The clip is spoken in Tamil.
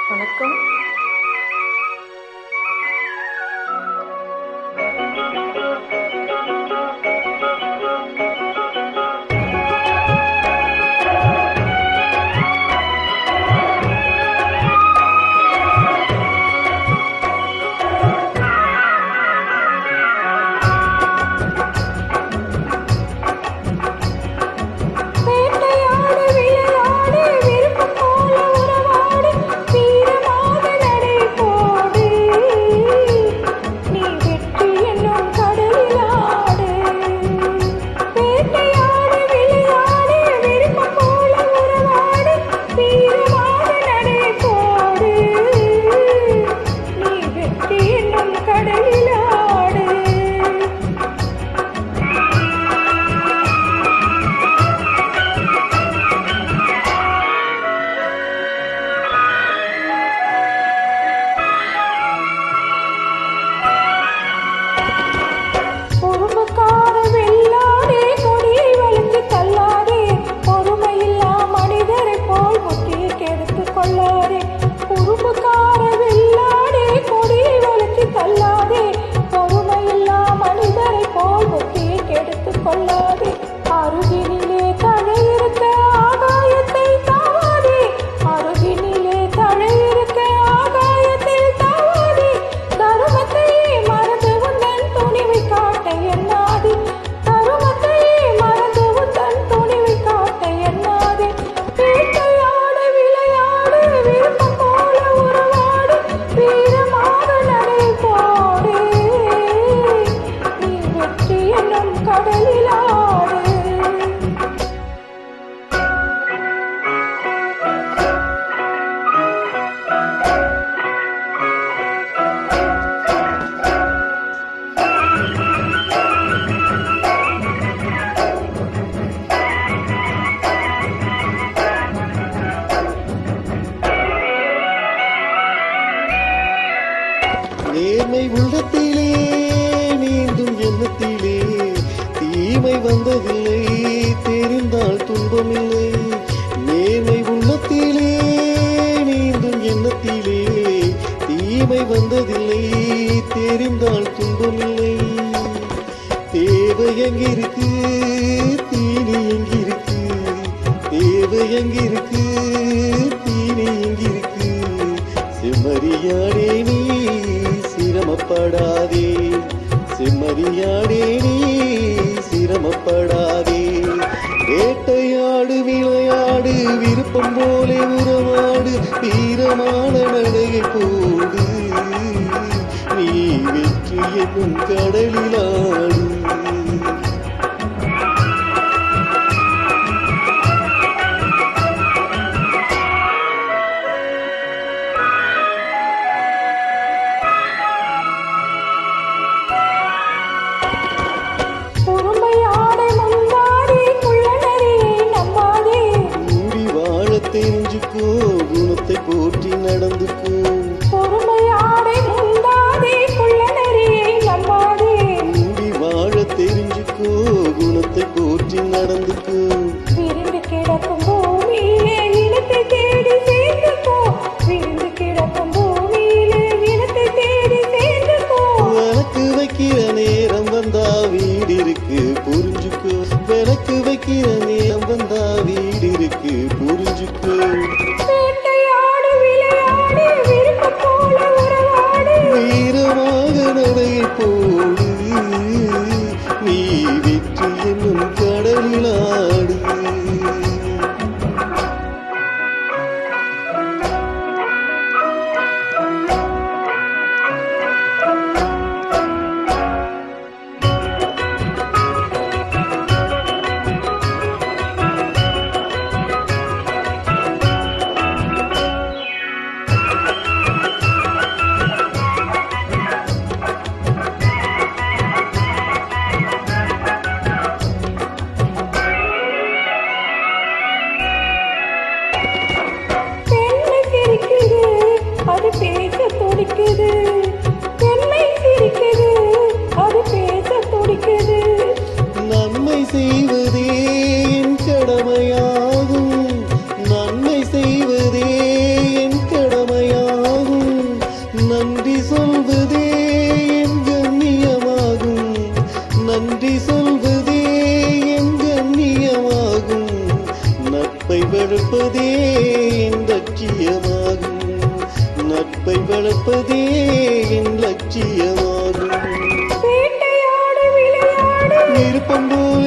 வணக்கம். நேர்மை உள்ளத்திலே நீந்தும் எண்ணத்திலே தீமை வந்ததில்லை, தெரிந்தால் துன்பமில்லை. நேர்மை உள்ளத்திலே நீந்தும் எண்ணத்திலே தீமை வந்ததில்லை, தெரிந்தால் துன்பமில்லை. தேவை எங்கிருக்கு, தீனி எங்கிருக்கு, தேவை எங்கிருக்கு, தீனி எங்கிருக்கு. செம்மறியாடே நீ சிரமப்படாதே, செம்மறியாடே நீ சிரமப்படாதே. வேட்டையாடு விளையாடு, விருப்பம் போலே உறவாடு, வீரமான நடையை போடு, நீ வெற்றி என்னும் கடலிலாடு. தெரிஞ்சுக்கோ, குணத்தை போற்றி நடந்துக்கோ. பொறுமையாடை முந்தாதே, குள்ள நெறியை நம்பாதே. மூடி வாழ தெரிஞ்சுக்கோ, குணத்தை போற்றி நடந்துக்கோ. விரிந்து கிடக்கும் பூமியிலே இனத்தை தேடி சேர்ந்துக்கோ, விரிந்து கிடக்கும் பூமியிலே இனத்தை தேடி சேர்ந்துக்கோ. விளக்கு வைக்கிற நேரம் வந்தா வீடு இருக்கு புரிஞ்சுக்கோ, விளக்கு வைக்கிற நேரம் வந்தா வீடு இருக்கு புரிஞ்சுக்கோ. வேட்டையாடு விளையாடு, விருப்பம் போல உறவாடு, வீரமாக நடையை போடு, நீ வெற்றி என்னும் கடலிலாடு. அது பேச துடிக்குது, பெண்மை சிரிக்குது, அது பேச துடிக்குது. நன்மை செய்வதே என் கடமையாகும், நன்மை செய்வதே என் கடமையாகும். வளர்ப்பதே என் லட்சியமாகும். நட்பை வளர்ப்பதே என் லட்சியமாகும். வேட்டையாடு விளையாடு விருப்பம் போல